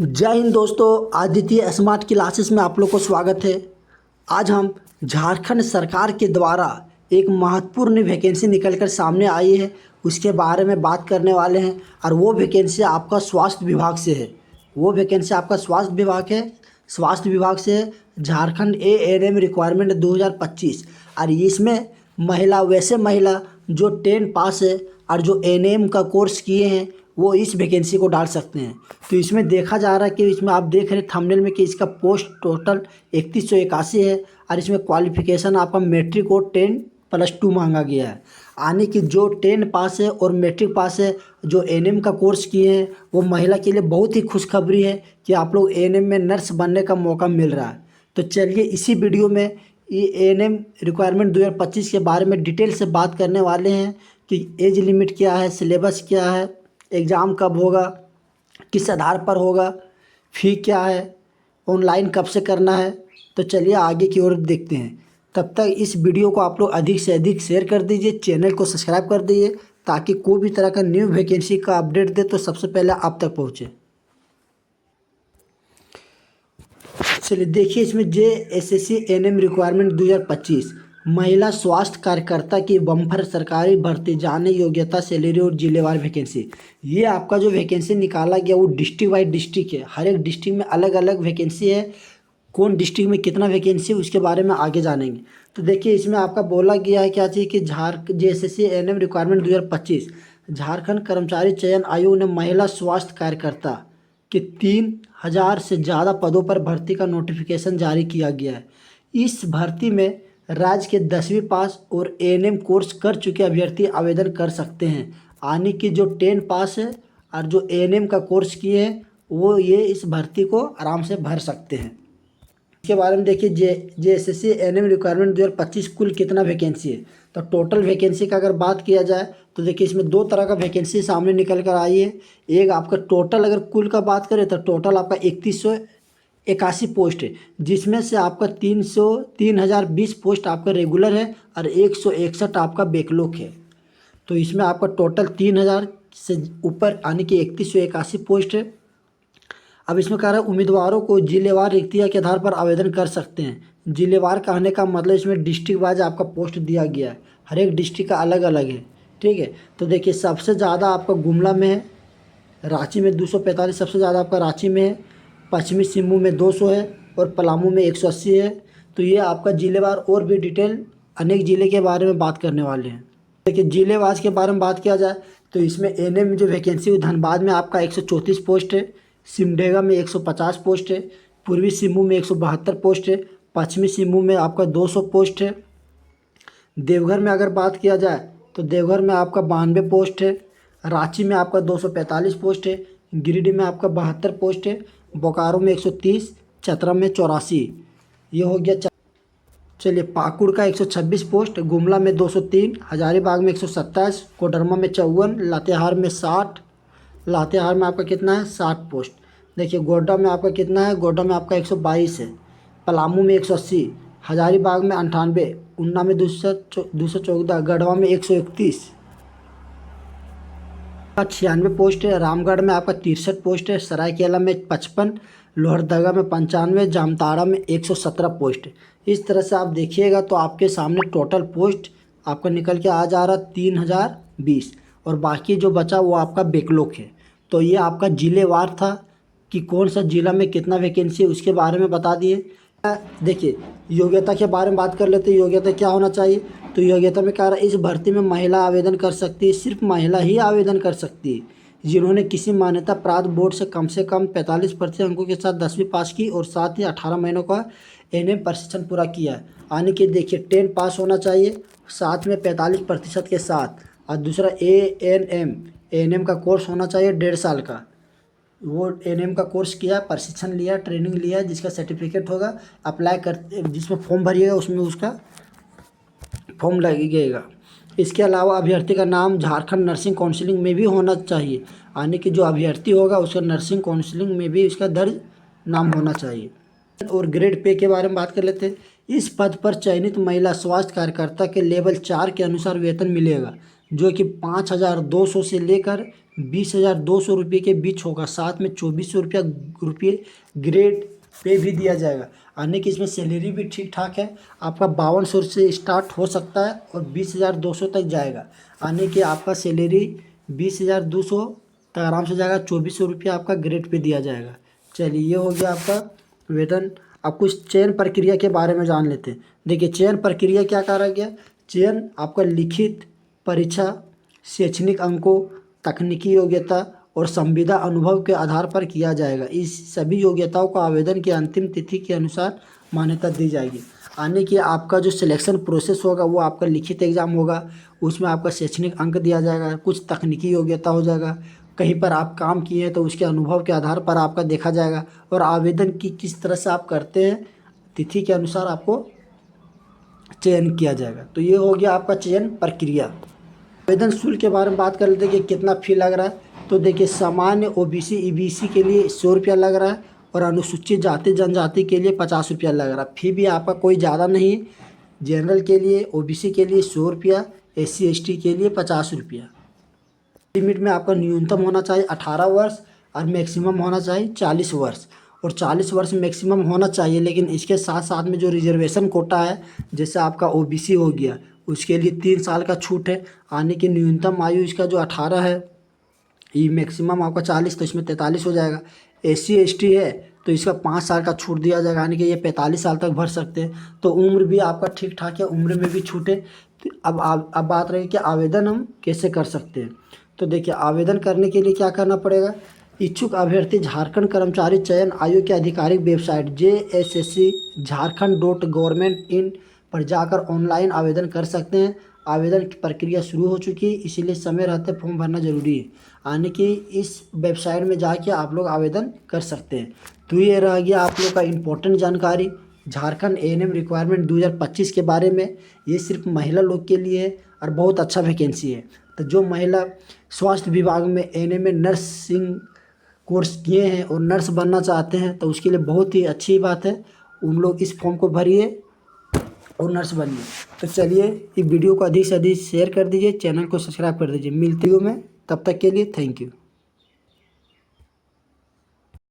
जय हिंद दोस्तों, Aditya smart classes में आप लोग को स्वागत है। आज हम झारखंड सरकार के द्वारा एक महत्वपूर्ण वैकेंसी निकल कर सामने आई है, उसके बारे में बात करने वाले हैं। और वो वैकेंसी आपका स्वास्थ्य विभाग से है। वो वैकेंसी आपका स्वास्थ्य विभाग है, स्वास्थ्य विभाग से है। Jharkhand ANM requirement 2025। और इसमें वैसे महिला जो 10 पास है और जो ANM का कोर्स किए हैं वो इस वैकेंसी को डाल सकते हैं। तो इसमें देखा जा रहा है कि इसमें आप देख रहे हैं थंबनेल में कि इसका पोस्ट टोटल 3181 है। और इसमें क्वालिफिकेशन आपका मैट्रिक और 10+2 मांगा गया है। यानी कि जो 10 पास है और मैट्रिक पास है, जो ANM का कोर्स किए हैं, वो महिला के लिए बहुत ही खुशखबरी है कि आप लोग ANM में नर्स बनने का मौका मिल रहा है। तो चलिए इसी वीडियो में ये ANM रिक्वायरमेंट 2025 के बारे में डिटेल से बात करने वाले हैं कि एज लिमिट क्या है, सिलेबस क्या है, एग्ज़ाम कब होगा, किस आधार पर होगा, फ़ी क्या है, ऑनलाइन कब से करना है। तो चलिए आगे की ओर देखते हैं। तब तक इस वीडियो को आप लोग अधिक से अधिक शेयर कर दीजिए, चैनल को सब्सक्राइब कर दीजिए ताकि कोई भी तरह का न्यू वैकेंसी का अपडेट दे तो सबसे पहले आप तक पहुँचे। चलिए देखिए, इसमें JSSC ANM रिक्वायरमेंट 2025 महिला स्वास्थ्य कार्यकर्ता की बम्पर सरकारी भर्ती, जाने योग्यता, सैलरी और जिलेवार वैकेंसी। ये आपका जो वैकेंसी निकाला गया वो डिस्ट्रिक्ट वाइज डिस्ट्रिक्ट है। हर एक डिस्ट्रिक्ट में अलग अलग वैकेंसी है। कौन डिस्ट्रिक्ट में कितना वैकेंसी उसके बारे में आगे जानेंगे। तो देखिए इसमें आपका बोला गया है क्या चीज़ कि JSSC ANM रिक्वायरमेंट 2025 झारखंड कर्मचारी चयन आयोग ने महिला स्वास्थ्य कार्यकर्ता कि 3000 से ज़्यादा पदों पर भर्ती का नोटिफिकेशन जारी किया गया है। इस भर्ती में राज्य के 10वीं पास और ANM कोर्स कर चुके अभ्यर्थी आवेदन कर सकते हैं। यानी कि जो 10 पास है और जो ANM का कोर्स किए हैं वो ये इस भर्ती को आराम से भर सकते हैं। इसके बारे में देखिए JSSC ANM रिक्वायरमेंट 2025 कुल कितना वैकेंसी है। तो टोटल वैकेंसी का अगर बात किया जाए तो देखिए इसमें दो तरह का वैकेंसी सामने निकल कर आई है। एक आपका टोटल अगर कुल का बात करें तो टोटल आपका 3181 पोस्ट है, जिसमें से आपका 3020 पोस्ट आपका रेगुलर है और 161 आपका बैकलॉग है। तो इसमें आपका टोटल 3000 से ऊपर यानी कि 3181 पोस्ट है। अब इसमें कह रहा है उम्मीदवारों को जिलेवार रिक्तियों के आधार पर आवेदन कर सकते हैं। जिलेवार कहने का मतलब इसमें डिस्ट्रिक्ट वाइज आपका पोस्ट दिया गया है। हर एक डिस्ट्रिक्ट का अलग अलग है, ठीक है। तो देखिए सबसे ज़्यादा आपका गुमला में है, रांची में 245 सबसे ज़्यादा आपका रांची में है, पश्चिमी सिंहभूम में 200 है और पलामू में 180 है। तो ये आपका जिलेवार और भी डिटेल अनेक ज़िले के बारे में बात करने वाले हैं। देखिए जिलेवार के बारे में बात किया जाए तो इसमें ANM जो वैकेंसी धनबाद में आपका 134 पोस्ट है, सिमडेगा में 150 पोस्ट है, पूर्वी सिंहभूम में 172 पोस्ट है, पश्चिमी सिंहभूम में आपका 200 पोस्ट है। देवघर में अगर बात किया जाए तो देवघर में आपका 92 पोस्ट है, रांची में आपका 245 पोस्ट है, गिरिडीह में आपका 72 पोस्ट है, बोकारो में 130, चतरा में 84। ये हो गया। चलिए पाकुड़ का 126 पोस्ट, गुमला में 203, हजारीबाग में 127, कोडरमा में 54, लातेहार में 60। लातेहार में आपका कितना है 60 पोस्ट। देखिए गोड्डा में आपका कितना है, गोड्डा में आपका 122 है, पलामू में 180, हजारीबाग में 98, उन्ना में 214, गढ़वा में 131 का 96 पोस्ट है, रामगढ़ में आपका 63 पोस्ट है, सरायकेला में 55, लोहरदगा में 95, जामताड़ा में 117 पोस्ट है। इस तरह से आप देखिएगा तो आपके सामने टोटल पोस्ट आपका निकल के आ जा रहा 3020 और बाकी जो बचा वो आपका बैकलॉग है। तो ये आपका जिलेवार था कि कौन सा ज़िला में कितना वैकेंसी है उसके बारे में बता दिए। देखिए योग्यता के बारे में बात कर लेते हैं। योग्यता क्या होना चाहिए, तो योग्यता में कह रहा है इस भर्ती में महिला आवेदन कर सकती है, सिर्फ महिला ही आवेदन कर सकती है जिन्होंने किसी मान्यता प्राप्त बोर्ड से कम 45% अंकों के साथ 10वीं पास की और साथ ही 18 महीनों का ANM प्रशिक्षण पूरा किया है। यानी कि देखिए 10 पास होना चाहिए, साथ में 45% के साथ, और दूसरा ANM का कोर्स होना चाहिए 1.5 साल का। वो ANM का कोर्स किया, प्रशिक्षण लिया, ट्रेनिंग लिया, जिसका सर्टिफिकेट होगा, अप्लाई कर जिसमें फॉर्म भरिएगा उसमें उसका फॉर्म लगेगा। इसके अलावा अभ्यर्थी का नाम झारखंड नर्सिंग काउंसिलिंग में भी होना चाहिए। यानी कि जो अभ्यर्थी होगा उसका नर्सिंग काउंसिलिंग में भी उसका दर्ज नाम होना चाहिए। और ग्रेड पे के बारे में बात कर लेते हैं। इस पद पर चयनित महिला स्वास्थ्य कार्यकर्ता के लेवल 4 के अनुसार वेतन मिलेगा, जो कि 5200 से लेकर 20,200 रुपये के बीच होगा। साथ में 2,400 रुपये ग्रेड पे भी दिया जाएगा। यानी कि इसमें सैलरी भी ठीक ठाक है। आपका 5200 से स्टार्ट हो सकता है और 20,200 तक जाएगा। यानी कि आपका सैलरी 20,200 तक आराम से जाएगा। 2,400 आपका ग्रेड पे दिया जाएगा। चलिए, ये हो गया आपका वेतन। अब कुछ चयन प्रक्रिया के बारे में जान लेते हैं। देखिए, चयन प्रक्रिया क्या करा गया। चयन आपका लिखित परीक्षा, शैक्षणिक अंकों, तकनीकी योग्यता और संविदा अनुभव के आधार पर किया जाएगा। इस सभी योग्यताओं को आवेदन की अंतिम तिथि के अनुसार मान्यता दी जाएगी। यानी कि आपका जो सिलेक्शन प्रोसेस होगा वो आपका लिखित एग्ज़ाम होगा। उसमें आपका शैक्षणिक अंक दिया जाएगा, कुछ तकनीकी योग्यता हो जाएगा, कहीं पर आप काम किए हैं तो उसके अनुभव के आधार पर आपका देखा जाएगा, और आवेदन की किस तरह से आप करते हैं तिथि के अनुसार आपको चयन किया जाएगा। तो ये हो गया आपका चयन प्रक्रिया। आवेदन शुल्क के बारे में बात कर लेते हैं कि कितना फ़ी लग रहा है। तो देखिए, सामान्य ओबीसी ईबीसी के लिए 100 रुपया लग रहा है और अनुसूचित जाति जनजाति के लिए 50 रुपया लग रहा है। फ़ी भी आपका कोई ज़्यादा नहीं है। जनरल के लिए, ओबीसी के लिए 100 रुपया, एससी एसटी के लिए 50 रुपया। लिमिट में आपका न्यूनतम होना चाहिए 18 वर्ष और मैक्सिमम होना चाहिए 40 वर्ष, और 40 वर्ष मैक्सिमम होना चाहिए। लेकिन इसके साथ साथ में जो रिजर्वेशन कोटा है, जैसे आपका ओबीसी हो गया, उसके लिए 3 साल का छूट है। यानी कि न्यूनतम आयु इसका जो 18 है, ये मैक्सिमम आपका 40, तो इसमें 43 हो जाएगा। एससी एसटी है तो इसका 5 साल का छूट दिया जाएगा, यानी कि ये 45 साल तक भर सकते हैं। तो उम्र भी आपका ठीक ठाक है, उम्र में भी छूट है। तो अब बात रही कि आवेदन हम कैसे कर सकते हैं। तो देखिए, आवेदन करने के लिए क्या करना पड़ेगा। इच्छुक अभ्यर्थी झारखंड कर्मचारी चयन आयोग की आधिकारिक वेबसाइट JSSC jharkhand.gov.in पर जाकर ऑनलाइन आवेदन कर सकते हैं। आवेदन की प्रक्रिया शुरू हो चुकी है, इसीलिए समय रहते फॉर्म भरना ज़रूरी है। यानी कि इस वेबसाइट में जाके आप लोग आवेदन कर सकते हैं। तो ये रह गया आप लोग का इम्पोर्टेंट जानकारी झारखंड ANM रिक्वायरमेंट 2025 के बारे में। ये सिर्फ महिला लोग के लिए है और बहुत अच्छा वैकेंसी है। तो जो महिला स्वास्थ्य विभाग में ANM में नर्सिंग कोर्स किए हैं और नर्स बनना चाहते हैं तो उसके लिए बहुत ही अच्छी बात है। उन लोग इस फॉर्म को भरिए और नर्स बनिए। तो चलिए, इस वीडियो को अधिक से अधिक शेयर कर दीजिए, चैनल को सब्सक्राइब कर दीजिए। मिलती हूँ मैं, तब तक के लिए थैंक यू।